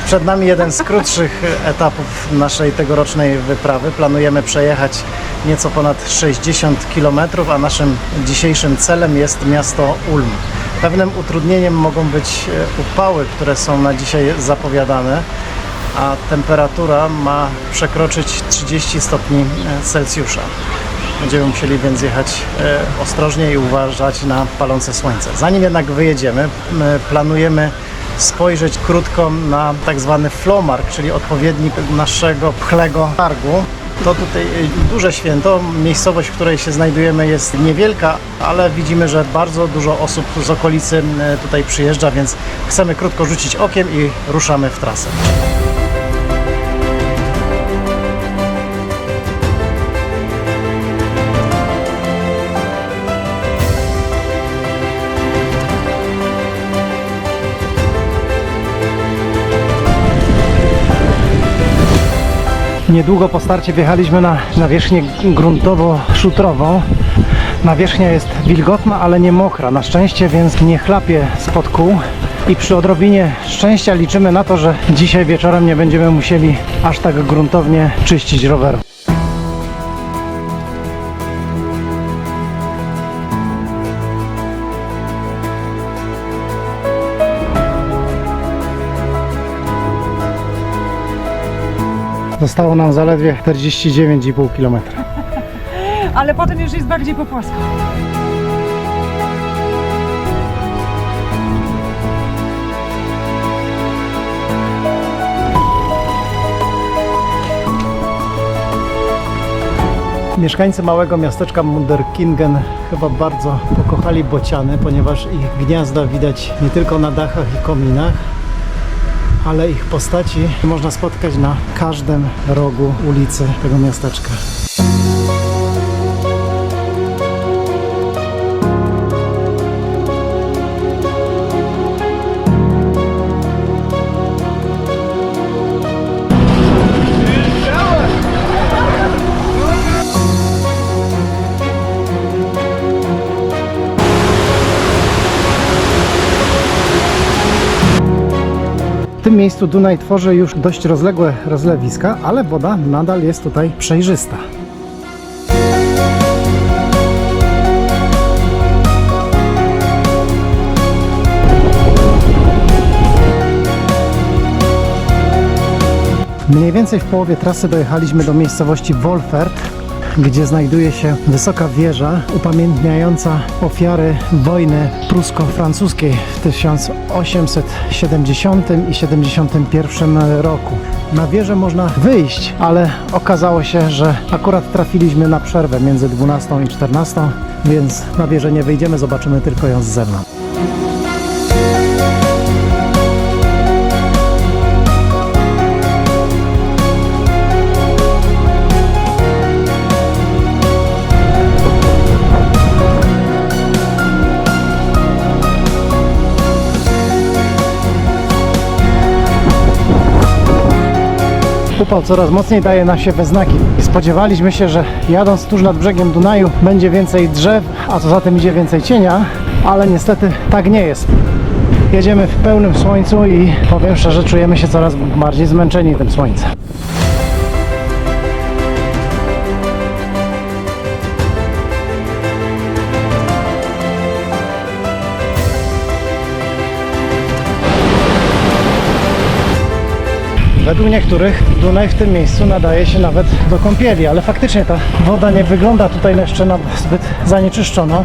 Przed nami jeden z krótszych etapów naszej tegorocznej wyprawy. Planujemy przejechać nieco ponad 60 km, a naszym dzisiejszym celem jest miasto Ulm. Pewnym utrudnieniem mogą być upały, które są na dzisiaj zapowiadane, a temperatura ma przekroczyć 30 stopni Celsjusza. Będziemy musieli więc jechać ostrożnie i uważać na palące słońce. Zanim jednak wyjedziemy, planujemy spojrzeć krótko na tak zwany Flomark, czyli odpowiednik naszego pchlego targu. To tutaj duże święto. Miejscowość, w której się znajdujemy, jest niewielka, ale widzimy, że bardzo dużo osób z okolicy tutaj przyjeżdża, więc chcemy krótko rzucić okiem i ruszamy w trasę. Niedługo po starcie wjechaliśmy na nawierzchnię gruntowo-szutrową. Nawierzchnia jest wilgotna, ale nie mokra na szczęście, więc nie chlapie spod kół. I przy odrobinie szczęścia liczymy na to, że dzisiaj wieczorem nie będziemy musieli aż tak gruntownie czyścić roweru. Zostało nam zaledwie 49,5 km. Ale potem już jest bardziej po płasko. Mieszkańcy małego miasteczka Munderkingen chyba bardzo pokochali bociany, ponieważ ich gniazda widać nie tylko na dachach i kominach, ale ich postaci można spotkać na każdym rogu ulicy tego miasteczka. W tym miejscu Dunaj tworzy już dość rozległe rozlewiska, ale woda nadal jest tutaj przejrzysta. Mniej więcej w połowie trasy dojechaliśmy do miejscowości Wolfert, gdzie znajduje się wysoka wieża upamiętniająca ofiary wojny prusko-francuskiej w 1870 i 71 roku. Na wieżę można wyjść, ale okazało się, że akurat trafiliśmy na przerwę między 12 i 14, więc na wieżę nie wyjdziemy, zobaczymy tylko ją z zewnątrz. Upał coraz mocniej daje na siebie znaki. Spodziewaliśmy się, że jadąc tuż nad brzegiem Dunaju będzie więcej drzew, a co za tym idzie więcej cienia, ale niestety tak nie jest. Jedziemy w pełnym słońcu i powiem szczerze, czujemy się coraz bardziej zmęczeni tym słońcem. Według niektórych Dunaj w tym miejscu nadaje się nawet do kąpieli, ale faktycznie ta woda nie wygląda tutaj jeszcze na zbyt zanieczyszczoną.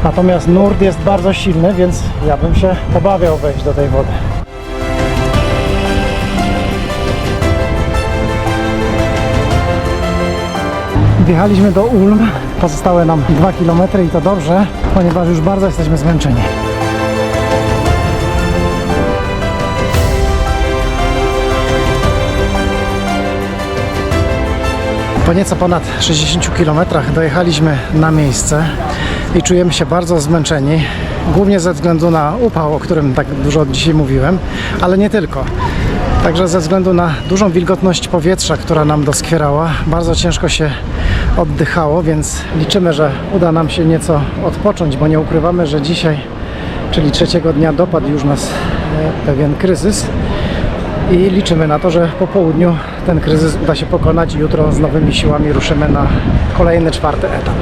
Natomiast nurt jest bardzo silny, więc ja bym się obawiał wejść do tej wody. Wjechaliśmy do Ulm, pozostałe nam 2 km i to dobrze, ponieważ już bardzo jesteśmy zmęczeni. Po nieco ponad 60 km dojechaliśmy na miejsce i czujemy się bardzo zmęczeni, głównie ze względu na upał, o którym tak dużo dzisiaj mówiłem, ale nie tylko. Także ze względu na dużą wilgotność powietrza, która nam doskwierała, bardzo ciężko się oddychało, więc liczymy, że uda nam się nieco odpocząć, bo nie ukrywamy, że dzisiaj, czyli trzeciego dnia, dopadł już nas pewien kryzys. i liczymy na to, że po południu ten kryzys uda się pokonać i jutro z nowymi siłami ruszymy na kolejny 4. etap.